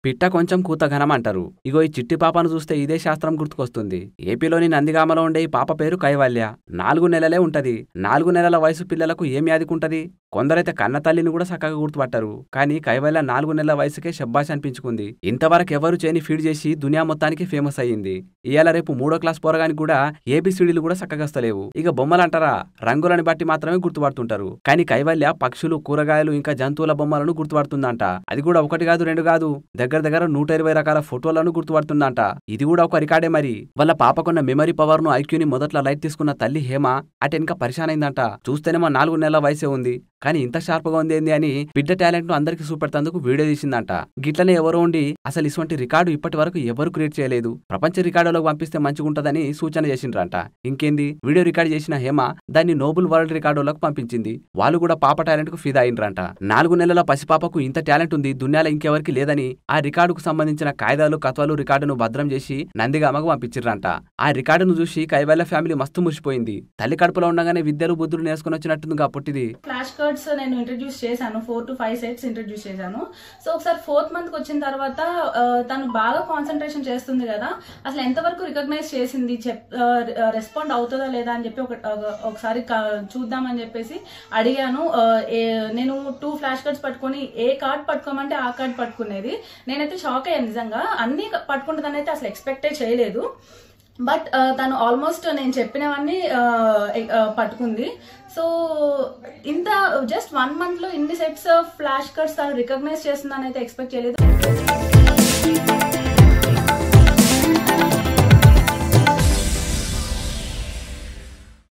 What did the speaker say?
పిట్ట కొంచెం కూత ఘనం అంటారు. ఇగో ఈ చిట్టి పాపను చూస్తే ఇదే శాస్త్రం గుర్తుకొస్తుంది. ఏపీలోని నందిగామలో ఉండే ఈ పాప పేరు కైవల్య. 4 నెలలే ఉంటది. 4 నెలల వయసు పిల్లలకు ఏం యాదికుంటది? కొందరైతే కన్న తల్లిని కూడా సక్కగా గుర్తుపట్టరు. కానీ కైవల్య 4 నెలల వయసుకే శబ్బాష్ అనిపించుకుంది. ఇంతవరకు ఎవరు చేయని ఫీడ్ చేసి దునియా మొత్తానికి ఫేమస్ అయ్యింది. ఇయాల రేపు 3వ క్లాస్ పోరగానికి కూడా ఏబిసిడీలు కూడా సక్కగస్తలేవు. ఇక బొమ్మలంటారా, రంగులని బట్టి మాత్రమే గుర్తుపడుతుంటారు. కానీ కైవల్య పక్షులు, కూరగాయలు ఇంకా జంతువుల బొమ్మలను గుర్తుపడుతుందంట. అది కూడా 1 కాదు 2 కాదు, దగ్గర 120 రకాల ఫోటోలను గుర్తుపడుతుందంట. ఇది కూడా ఒక రికార్డే మరి. వాళ్ళ పాపకున్న మెమరీ పవర్ ను, ఐక్యూని మొదట్లో లైట్ తీసుకున్న తల్లి హేమ అటెనక పరిశాన్ అయిందంట. చూస్తేనేమో 4 నెలల వయసే ఉంది, కానీ ఇంత షార్ప్ గా ఉంది ఏంది అని బిడ్డ టాలెంట్ ను అందరికి చూపెడతందుకు వీడియో తీసిందంట. గిట్లనే ఎవరో ఉండి అసలు ఇటువంటి రికార్డు ఇప్పటి వరకు ఎవరు క్రియేట్ చేయలేదు, ప్రపంచ రికార్డులోకి పంపిస్తే మంచిగుంటదని సూచన చేసిండ్రంట. ఇంకేంది, వీడియో రికార్డ్ చేసిన హేమ దాన్ని నోబుల్ వరల్డ్ రికార్డులకు పంపించింది. వాళ్ళు కూడా పాప టాలెంట్ కు ఫిదా అయినరంట. 4 నెలల పసిపాపకు ఇంత టాలెంట్ ఉంది, దునియాలో ఇంకెవరికి లేదని ఆ రికార్డుకు సంబంధించిన కాయిదాలు, కత్వాలు, రికార్డును భద్రం చేసి నందిగామకు పంపించిర్రంట. ఆ రికార్డును చూసి కైవల్య ఫ్యామిలీ మస్తు మురిసిపోయింది. తల్లి కడుపులో ఉండగానే విద్యలు బుద్ధులు నేర్చుకుని వచ్చినట్టుందిగా పుట్టిది. ఫ్లాష్ కార్డ్స్ నేను ఇంట్రడ్యూస్ చేశాను, 4 to 5 సెట్స్ ఇంట్రడ్యూస్ చేశాను. సో ఒకసారి 4th మంత్ వచ్చిన తర్వాత తను బాగా కాన్సన్ట్రేషన్ చేస్తుంది కదా, అసలు ఎంతవరకు రికగ్నైజ్ చేసింది, రెస్పాండ్ అవుతుందా లేదా అని చెప్పి ఒకసారి చూద్దామని చెప్పేసి అడిగాను. నేను 2 ఫ్లాష్ కార్డ్స్ పట్టుకొని ఏ కార్డ్ పట్టుకోమంటే ఆ కార్డ్ పట్టుకునేది. నేనైతే షాక్ అయ్యాను నిజంగా, అన్ని పట్టుకుంటుందని అయితే అసలు ఎక్స్పెక్టే చేయలేదు. బట్ తను ఆల్మోస్ట్ నేను చెప్పినవన్నీ పట్టుకుంది. సో ఇంత జస్ట్ 1 month లో ఇన్ని సెట్స్ ఫ్లాష్ కార్డ్స్ తను రికగ్నైజ్ చేస్తుందని అయితే ఎక్స్పెక్ట్ చేయలేదు.